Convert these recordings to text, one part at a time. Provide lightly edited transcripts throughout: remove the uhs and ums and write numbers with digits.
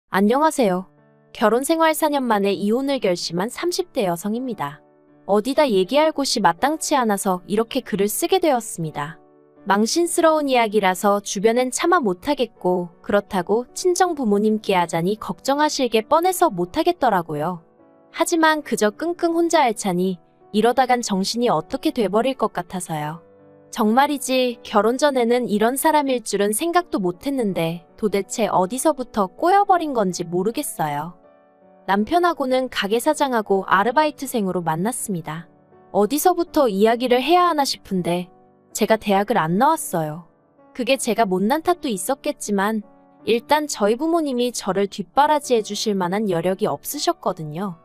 안녕하세요. 결혼 생활 4년 만에 이혼을 결심한 30대 여성입니다. 어디다 얘기할 곳이 마땅치 않아서 이렇게 글을 쓰게 되었습니다. 망신스러운 이야기라서 주변엔 차마 못하겠고, 그렇다고 친정 부모님께 하자니 걱정하실 게 뻔해서 못하겠더라고요. 하지만 그저 끙끙 혼자 앓자니 이러다간 정신이 어떻게 돼버릴 것 같아서요. 정말이지 결혼 전에는 이런 사람일 줄은 생각도 못했는데 도대체 어디서부터 꼬여버린 건지 모르겠어요. 남편하고는 가게 사장하고 아르바이트생으로 만났습니다. 어디서부터 이야기를 해야 하나 싶은데 제가 대학을 안 나왔어요. 그게 제가 못난 탓도 있었겠지만 일단 저희 부모님이 저를 뒷바라지해 주실 만한 여력이 없으셨거든요.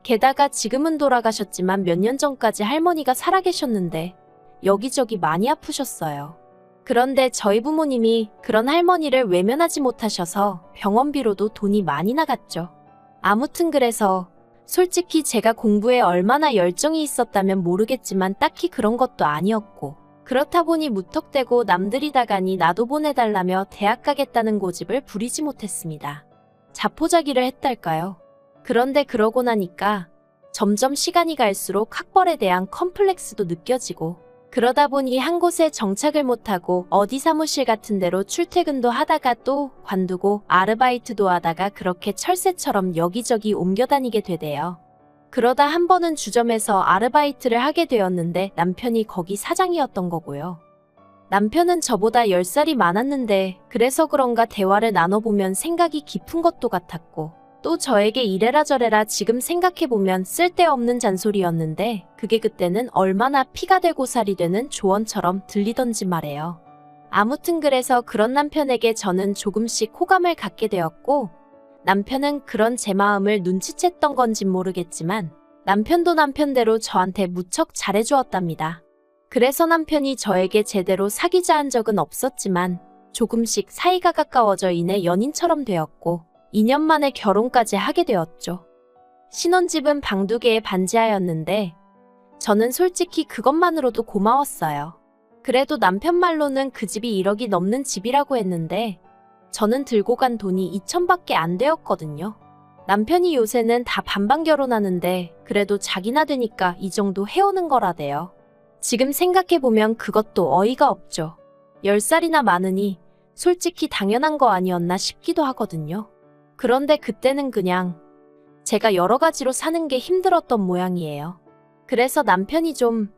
게다가 지금은 돌아가셨지만 몇 년 전까지 할머니가 살아계셨는데 여기저기 많이 아프셨어요. 그런데 저희 부모님이 그런 할머니를 외면하지 못하셔서 병원비로도 돈이 많이 나갔죠. 아무튼 그래서 솔직히 제가 공부에 얼마나 열정이 있었다면 모르겠지만 딱히 그런 것도 아니었고, 그렇다 보니 무턱대고 남들이 다 가니 나도 보내달라며 대학 가겠다는 고집을 부리지 못했습니다. 자포자기를 했달까요? 그런데 그러고 나니까 점점 시간이 갈수록 학벌에 대한 컴플렉스도 느껴지고, 그러다 보니 한 곳에 정착을 못하고 어디 사무실 같은 데로 출퇴근도 하다가 또 관두고 아르바이트도 하다가 그렇게 철새처럼 여기저기 옮겨 다니게 되대요. 그러다 한 번은 주점에서 아르바이트를 하게 되었는데 남편이 거기 사장이었던 거고요. 남편은 저보다 10살이 많았는데 그래서 그런가 대화를 나눠보면 생각이 깊은 것도 같았고, 또 저에게 이래라 저래라 지금 생각해보면 쓸데없는 잔소리였는데 그게 그때는 얼마나 피가 되고 살이 되는 조언처럼 들리던지 말해요. 아무튼 그래서 그런 남편에게 저는 조금씩 호감을 갖게 되었고, 남편은 그런 제 마음을 눈치챘던 건진 모르겠지만 남편도 남편대로 저한테 무척 잘해주었답니다. 그래서 남편이 저에게 제대로 사귀자 한 적은 없었지만 조금씩 사이가 가까워져 이내 연인처럼 되었고 2년 만에 결혼까지 하게 되었죠. 신혼집은 방 2개에 반지하였는데 저는 솔직히 그것만으로도 고마웠어요. 그래도 남편 말로는 그 집이 1억이 넘는 집이라고 했는데 저는 들고 간 돈이 2천밖에 안 되었거든요. 남편이 요새는 다 반반 결혼하는데 그래도 자기나 되니까 이 정도 해오는 거라대요. 지금 생각해보면 그것도 어이가 없죠. 10살이나 많으니 솔직히 당연한 거 아니었나 싶기도 하거든요. 그런데 그때는 그냥 제가 여러 가지로 사는 게 힘들었던 모양이에요. 그래서 남편이 좀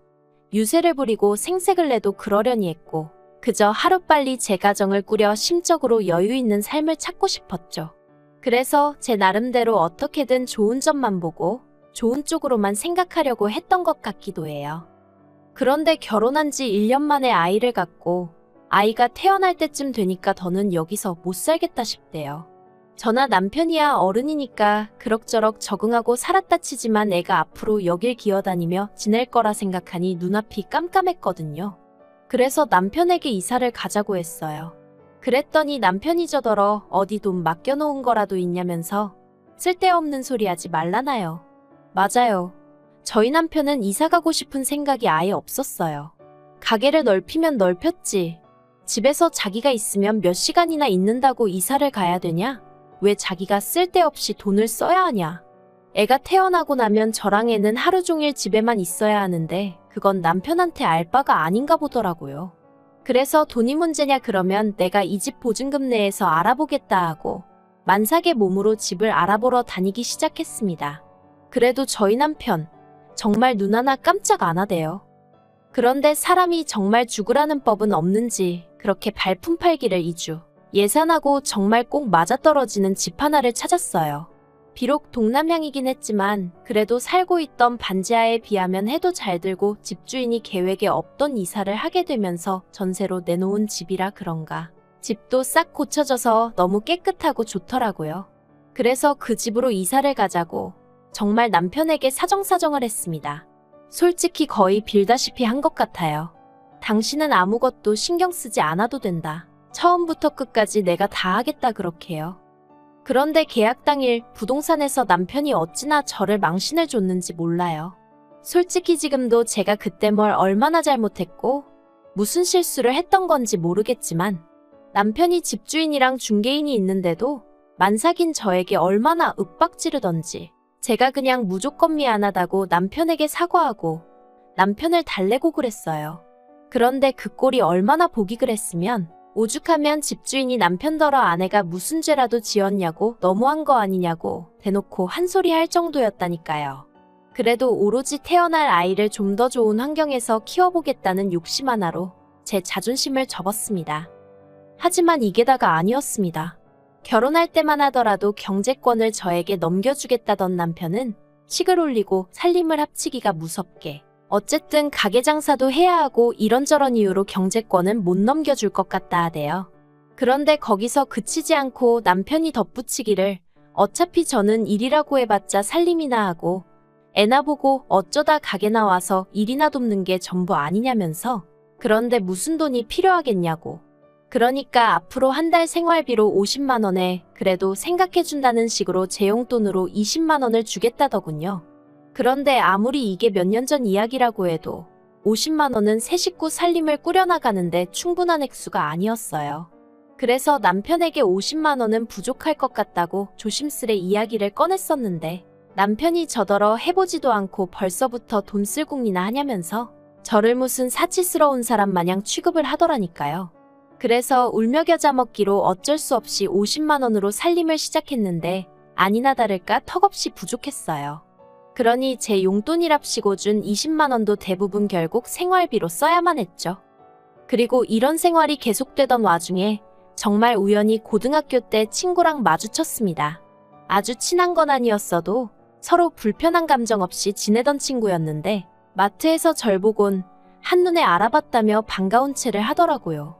유세를 부리고 생색을 내도 그러려니 했고, 그저 하루빨리 제 가정을 꾸려 심적으로 여유 있는 삶을 찾고 싶었죠. 그래서 제 나름대로 어떻게든 좋은 점만 보고 좋은 쪽으로만 생각하려고 했던 것 같기도 해요. 그런데 결혼한 지 1년 만에 아이를 갖고 아이가 태어날 때쯤 되니까 더는 여기서 못 살겠다 싶대요. 저나 남편이야 어른이니까 그럭저럭 적응하고 살았다 치지만 애가 앞으로 여길 기어다니며 지낼 거라 생각하니 눈앞이 깜깜했거든요. 그래서 남편에게 이사를 가자고 했어요. 그랬더니 남편이 저더러 어디 돈 맡겨놓은 거라도 있냐면서 쓸데없는 소리 하지 말라나요. 맞아요. 저희 남편은 이사 가고 싶은 생각이 아예 없었어요. 가게를 넓히면 넓혔지. 집에서 자기가 있으면 몇 시간이나 있는다고 이사를 가야 되냐? 왜 자기가 쓸데없이 돈을 써야 하냐? 애가 태어나고 나면 저랑 애는 하루 종일 집에만 있어야 하는데 그건 남편한테 알 바가 아닌가 보더라고요. 그래서 돈이 문제냐 그러면 내가 이 집 보증금 내에서 알아보겠다 하고 만삭의 몸으로 집을 알아보러 다니기 시작했습니다. 그래도 저희 남편 정말 눈 하나 깜짝 안 하대요. 그런데 사람이 정말 죽으라는 법은 없는지 그렇게 발품 팔기를 2주 예산하고 정말 꼭 맞아떨어지는 집 하나를 찾았어요. 비록 동남향이긴 했지만 그래도 살고 있던 반지하에 비하면 해도 잘 들고 집주인이 계획에 없던 이사를 하게 되면서 전세로 내놓은 집이라 그런가 집도 싹 고쳐져서 너무 깨끗하고 좋더라고요. 그래서 그 집으로 이사를 가자고 정말 남편에게 사정사정을 했습니다. 솔직히 거의 빌다시피 한 것 같아요. 당신은 아무것도 신경 쓰지 않아도 된다. 처음부터 끝까지 내가 다 하겠다 그렇게요. 그런데 계약 당일 부동산에서 남편이 어찌나 저를 망신을 줬는지 몰라요. 솔직히 지금도 제가 그때 뭘 얼마나 잘못했고 무슨 실수를 했던 건지 모르겠지만 남편이 집주인이랑 중개인이 있는데도 만삭인 저에게 얼마나 윽박지르던지 제가 그냥 무조건 미안하다고 남편에게 사과하고 남편을 달래고 그랬어요. 그런데 그 꼴이 얼마나 보기 그랬으면 오죽하면 집주인이 남편더러 아내가 무슨 죄라도 지었냐고 너무한 거 아니냐고 대놓고 한 소리 할 정도였다니까요. 그래도 오로지 태어날 아이를 좀 더 좋은 환경에서 키워보겠다는 욕심 하나로 제 자존심을 접었습니다. 하지만 이게 다가 아니었습니다. 결혼할 때만 하더라도 경제권을 저에게 넘겨주겠다던 남편은 식을 올리고 살림을 합치기가 무섭게 어쨌든 가게 장사도 해야 하고 이런저런 이유로 경제권은 못 넘겨줄 것 같다 하대요. 그런데 거기서 그치지 않고 남편이 덧붙이기를 어차피 저는 일이라고 해봤자 살림이나 하고 애나 보고 어쩌다 가게 나와서 일이나 돕는 게 전부 아니냐면서 그런데 무슨 돈이 필요하겠냐고. 그러니까 앞으로 한 달 생활비로 50만 원에 그래도 생각해준다는 식으로 제 용돈으로 20만 원을 주겠다더군요. 그런데 아무리 이게 몇 년 전 이야기라고 해도 50만 원은 새 식구 살림을 꾸려나가는데 충분한 액수가 아니었어요. 그래서 남편에게 50만 원은 부족할 것 같다고 조심스레 이야기를 꺼냈었는데 남편이 저더러 해보지도 않고 벌써부터 돈 쓸 궁리나 하냐면서 저를 무슨 사치스러운 사람 마냥 취급을 하더라니까요. 그래서 울며 겨자 먹기로 어쩔 수 없이 50만 원으로 살림을 시작했는데 아니나 다를까 턱없이 부족했어요. 그러니 제 용돈이랍시고 준 20만 원도 대부분 결국 생활비로 써야만 했죠. 그리고 이런 생활이 계속되던 와중에 정말 우연히 고등학교 때 친구랑 마주쳤습니다. 아주 친한 건 아니었어도 서로 불편한 감정 없이 지내던 친구였는데 마트에서 절 보곤 한눈에 알아봤다며 반가운 체를 하더라고요.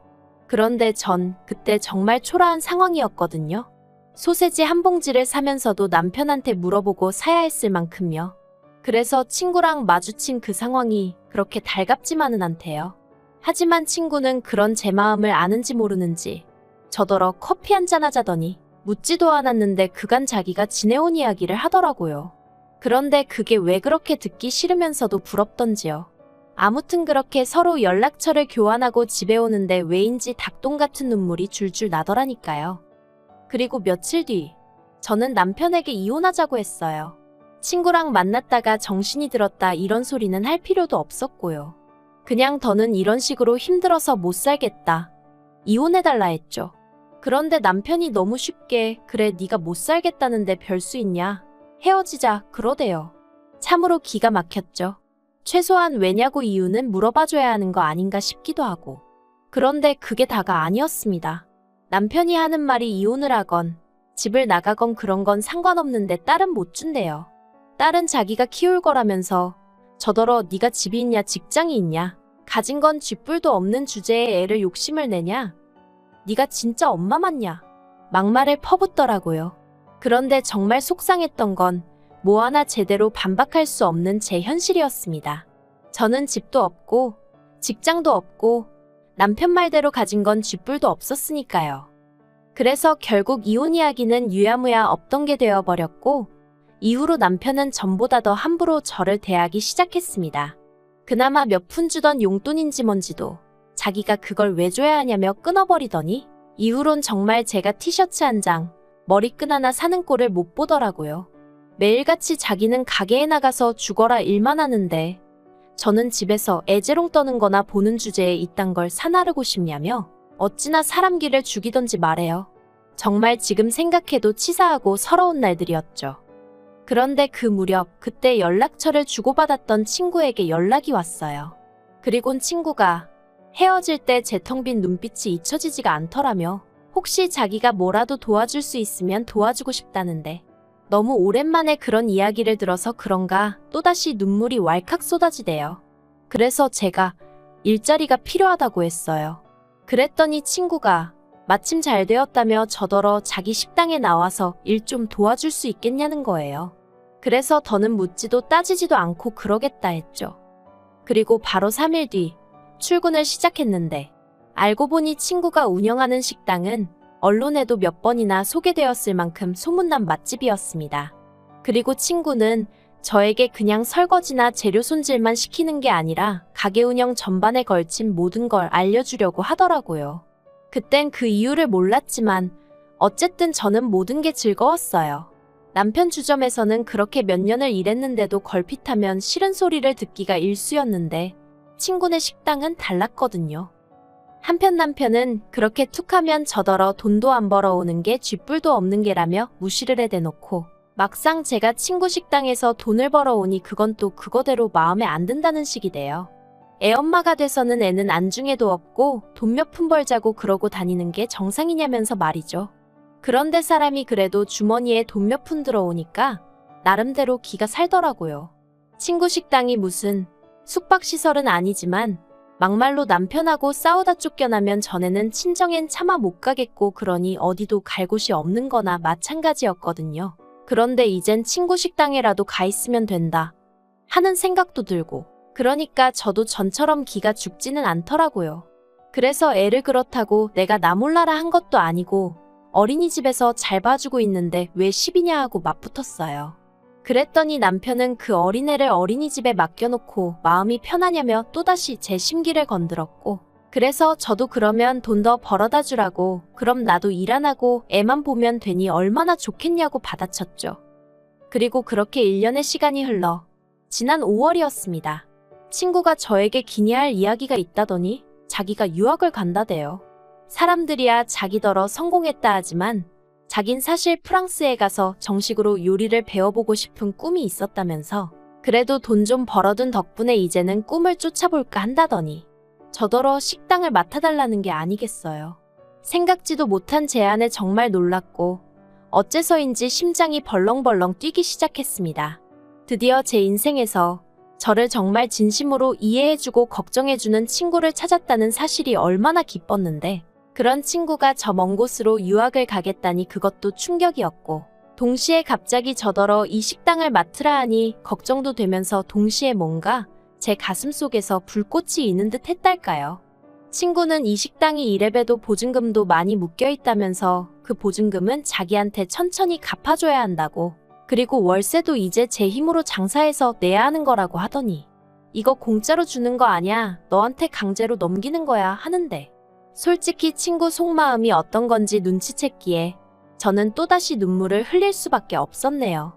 그런데 전 그때 정말 초라한 상황이었거든요. 소세지 한 봉지를 사면서도 남편한테 물어보고 사야 했을 만큼요. 그래서 친구랑 마주친 그 상황이 그렇게 달갑지만은 않대요. 하지만 친구는 그런 제 마음을 아는지 모르는지 저더러 커피 한잔 하자더니 묻지도 않았는데 그간 자기가 지내온 이야기를 하더라고요. 그런데 그게 왜 그렇게 듣기 싫으면서도 부럽던지요. 아무튼 그렇게 서로 연락처를 교환하고 집에 오는데 왜인지 닭똥 같은 눈물이 줄줄 나더라니까요. 그리고 며칠 뒤 저는 남편에게 이혼하자고 했어요. 친구랑 만났다가 정신이 들었다 이런 소리는 할 필요도 없었고요. 그냥 더는 이런 식으로 힘들어서 못 살겠다. 이혼해달라 했죠. 그런데 남편이 너무 쉽게 그래 네가 못 살겠다는데 별 수 있냐? 헤어지자 그러대요. 참으로 기가 막혔죠. 최소한 왜냐고 이유는 물어봐줘야 하는 거 아닌가 싶기도 하고. 그런데 그게 다가 아니었습니다. 남편이 하는 말이 이혼을 하건 집을 나가건 그런 건 상관없는데 딸은 못 준대요. 딸은 자기가 키울 거라면서 저더러 네가 집이 있냐 직장이 있냐 가진 건 쥐뿔도 없는 주제에 애를 욕심을 내냐 네가 진짜 엄마 맞냐 막말을 퍼붓더라고요. 그런데 정말 속상했던 건 뭐 하나 제대로 반박할 수 없는 제 현실이었습니다. 저는 집도 없고 직장도 없고 남편 말대로 가진 건 쥐뿔도 없었으니까요. 그래서 결국 이혼 이야기는 유야무야 없던 게 되어버렸고 이후로 남편은 전보다 더 함부로 저를 대하기 시작했습니다. 그나마 몇 푼 주던 용돈인지 뭔지도 자기가 그걸 왜 줘야 하냐며 끊어버리더니 이후론 정말 제가 티셔츠 한 장, 머리끈 하나 사는 꼴을 못 보더라고요. 매일같이 자기는 가게에 나가서 죽어라 일만 하는데 저는 집에서 애재롱 떠는 거나 보는 주제에 이딴 걸 사나르고 싶냐며 어찌나 사람 기를 죽이던지 말해요. 정말 지금 생각해도 치사하고 서러운 날들이었죠. 그런데 그 무렵 그때 연락처를 주고받았던 친구에게 연락이 왔어요. 그리곤 친구가 헤어질 때 제 텅 빈 눈빛이 잊혀지지가 않더라며 혹시 자기가 뭐라도 도와줄 수 있으면 도와주고 싶다는데 너무 오랜만에 그런 이야기를 들어서 그런가 또다시 눈물이 왈칵 쏟아지대요. 그래서 제가 일자리가 필요하다고 했어요. 그랬더니 친구가 마침 잘 되었다며 저더러 자기 식당에 나와서 일 좀 도와줄 수 있겠냐는 거예요. 그래서 더는 묻지도 따지지도 않고 그러겠다 했죠. 그리고 바로 3일 뒤 출근을 시작했는데 알고 보니 친구가 운영하는 식당은 언론에도 몇 번이나 소개되었을 만큼 소문난 맛집이었습니다. 그리고 친구는 저에게 그냥 설거지나 재료 손질만 시키는 게 아니라 가게 운영 전반에 걸친 모든 걸 알려주려고 하더라고요. 그땐 그 이유를 몰랐지만 어쨌든 저는 모든 게 즐거웠어요. 남편 주점에서는 그렇게 몇 년을 일했는데도 걸핏하면 싫은 소리를 듣기가 일쑤였는데 친구네 식당은 달랐거든요. 한편 남편은 그렇게 툭하면 저더러 돈도 안 벌어오는 게 쥐뿔도 없는 게라며 무시를 해대놓고 막상 제가 친구 식당에서 돈을 벌어오니 그건 또 그거대로 마음에 안 든다는 식이 돼요. 애엄마가 돼서는 애는 안중에도 없고 돈 몇 푼 벌자고 그러고 다니는 게 정상이냐면서 말이죠. 그런데 사람이 그래도 주머니에 돈 몇 푼 들어오니까 나름대로 기가 살더라고요. 친구 식당이 무슨 숙박시설은 아니지만 막말로 남편하고 싸우다 쫓겨나면 전에는 친정엔 차마 못 가겠고 그러니 어디도 갈 곳이 없는 거나 마찬가지였거든요. 그런데 이젠 친구 식당에라도 가 있으면 된다 하는 생각도 들고 그러니까 저도 전처럼 기가 죽지는 않더라고요. 그래서 애를 그렇다고 내가 나 몰라라 한 것도 아니고 어린이집에서 잘 봐주고 있는데 왜 시비냐 하고 맞붙었어요. 그랬더니 남편은 그 어린애를 어린이집에 맡겨놓고 마음이 편하냐며 또다시 제 심기를 건드렸고 그래서 저도 그러면 돈 더 벌어다 주라고 그럼 나도 일 안 하고 애만 보면 되니 얼마나 좋겠냐고 받아쳤죠. 그리고 그렇게 1년의 시간이 흘러 지난 5월이었습니다. 친구가 저에게 기니할 이야기가 있다더니 자기가 유학을 간다대요. 사람들이야 자기더러 성공했다 하지만 자긴 사실 프랑스에 가서 정식으로 요리를 배워보고 싶은 꿈이 있었다면서 그래도 돈 좀 벌어둔 덕분에 이제는 꿈을 쫓아볼까 한다더니 저더러 식당을 맡아달라는 게 아니겠어요. 생각지도 못한 제안에 정말 놀랐고 어째서인지 심장이 벌렁벌렁 뛰기 시작했습니다. 드디어 제 인생에서 저를 정말 진심으로 이해해주고 걱정해주는 친구를 찾았다는 사실이 얼마나 기뻤는데 그런 친구가 저 먼 곳으로 유학을 가겠다니 그것도 충격이었고 동시에 갑자기 저더러 이 식당을 맡으라 하니 걱정도 되면서 동시에 뭔가 제 가슴속에서 불꽃이 있는 듯 했달까요. 친구는 이 식당이 이래봬도 보증금도 많이 묶여있다면서 그 보증금은 자기한테 천천히 갚아줘야 한다고 그리고 월세도 이제 제 힘으로 장사해서 내야 하는 거라고 하더니 이거 공짜로 주는 거 아냐 너한테 강제로 넘기는 거야 하는데 솔직히 친구 속마음이 어떤 건지 눈치챘기에 저는 또다시 눈물을 흘릴 수밖에 없었네요.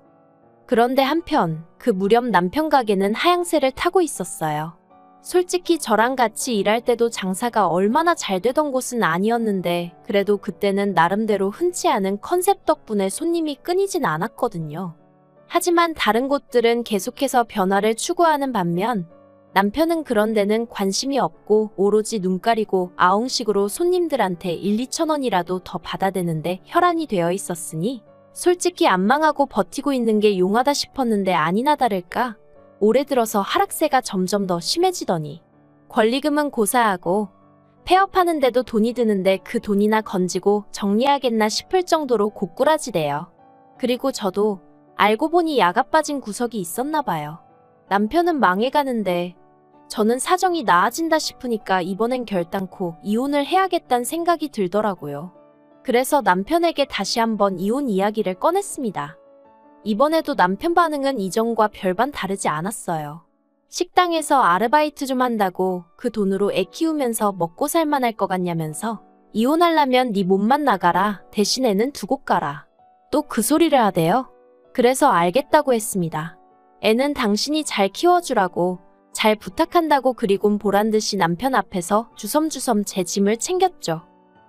그런데 한편 그 무렵 남편 가게는 하향세를 타고 있었어요. 솔직히 저랑 같이 일할 때도 장사가 얼마나 잘 되던 곳은 아니었는데 그래도 그때는 나름대로 흔치 않은 컨셉 덕분에 손님이 끊이진 않았거든요. 하지만 다른 곳들은 계속해서 변화를 추구하는 반면 남편은 그런 데는 관심이 없고 오로지 눈 가리고 아웅식으로 손님들한테 1, 2천 원이라도 더 받아대는데 혈안이 되어 있었으니 솔직히 안 망하고 버티고 있는 게 용하다 싶었는데 아니나 다를까 올해 들어서 하락세가 점점 더 심해지더니 권리금은 고사하고 폐업하는데도 돈이 드는데 그 돈이나 건지고 정리하겠나 싶을 정도로 고꾸라지대요. 그리고 저도 알고 보니 야가 빠진 구석이 있었나 봐요. 남편은 망해가는데 저는 사정이 나아진다 싶으니까 이번엔 결단코 이혼을 해야겠다는 생각이 들더라고요. 그래서 남편에게 다시 한번 이혼 이야기를 꺼냈습니다. 이번에도 남편 반응은 이전과 별반 다르지 않았어요. 식당에서 아르바이트 좀 한다고 그 돈으로 애 키우면서 먹고 살만할 것 같냐면서 이혼하려면 네 몸만 나가라 대신 애는 두고 가라. 또 그 소리를 하대요. 그래서 알겠다고 했습니다. 애는 당신이 잘 키워주라고 잘 부탁한다고 그리곤 보란듯이 남편 앞에서 주섬주섬 제 짐을 챙겼죠.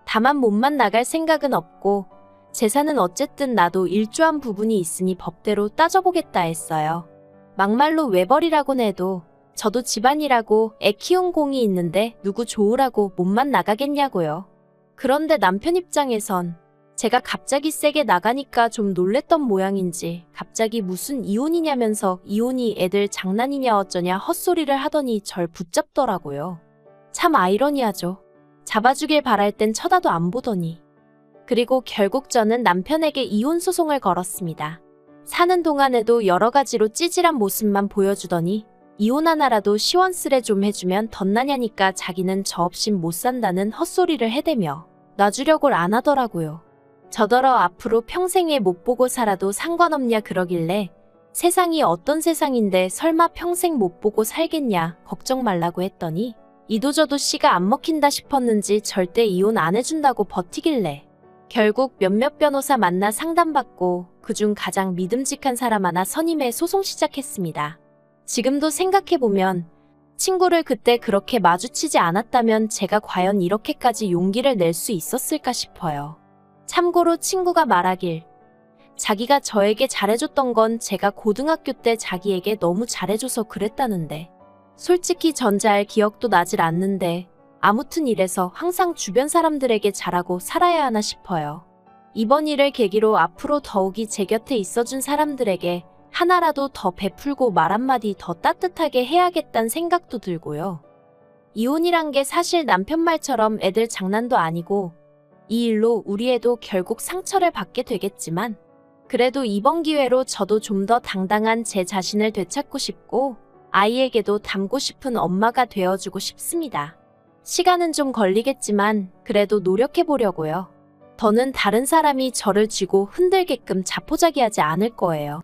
다만 몸만 나갈 생각은 없고 재산은 어쨌든 나도 일조한 부분이 있으니 법대로 따져보겠다 했어요. 막말로 외벌이라곤 해도 저도 집안이라고 애 키운 공이 있는데 누구 좋으라고 몸만 나가겠냐고요. 그런데 남편 입장에선 제가 갑자기 세게 나가니까 좀 놀랬던 모양인지 갑자기 무슨 이혼이냐면서 이혼이 애들 장난이냐 어쩌냐 헛소리를 하더니 절 붙잡더라고요. 참 아이러니하죠. 잡아주길 바랄 땐 쳐다도 안 보더니. 그리고 결국 저는 남편에게 이혼 소송을 걸었습니다. 사는 동안에도 여러 가지로 찌질한 모습만 보여주더니 이혼 하나라도 시원스레 좀 해주면 덧나냐니까 자기는 저 없인 못 산다는 헛소리를 해대며 놔주려고를 안 하더라고요. 저더러 앞으로 평생에 못 보고 살아도 상관없냐 그러길래 세상이 어떤 세상인데 설마 평생 못 보고 살겠냐 걱정 말라고 했더니 이도저도 씨가 안 먹힌다 싶었는지 절대 이혼 안 해준다고 버티길래 결국 몇몇 변호사 만나 상담받고 그중 가장 믿음직한 사람 하나 선임해 소송 시작했습니다. 지금도 생각해보면 친구를 그때 그렇게 마주치지 않았다면 제가 과연 이렇게까지 용기를 낼 수 있었을까 싶어요. 참고로 친구가 말하길 자기가 저에게 잘해줬던 건 제가 고등학교 때 자기에게 너무 잘해줘서 그랬다는데 솔직히 전잘 기억도 나질 않는데 아무튼 이래서 항상 주변 사람들에게 잘하고 살아야 하나 싶어요. 이번 일을 계기로 앞으로 더욱이 제 곁에 있어준 사람들에게 하나라도 더 베풀고 말 한마디 더 따뜻하게 해야겠다는 생각도 들고요. 이혼이란 게 사실 남편 말처럼 애들 장난도 아니고 이 일로 우리 애도 결국 상처를 받게 되겠지만 그래도 이번 기회로 저도 좀 더 당당한 제 자신을 되찾고 싶고 아이에게도 닮고 싶은 엄마가 되어주고 싶습니다. 시간은 좀 걸리겠지만 그래도 노력해보려고요. 더는 다른 사람이 저를 쥐고 흔들게끔 자포자기하지 않을 거예요.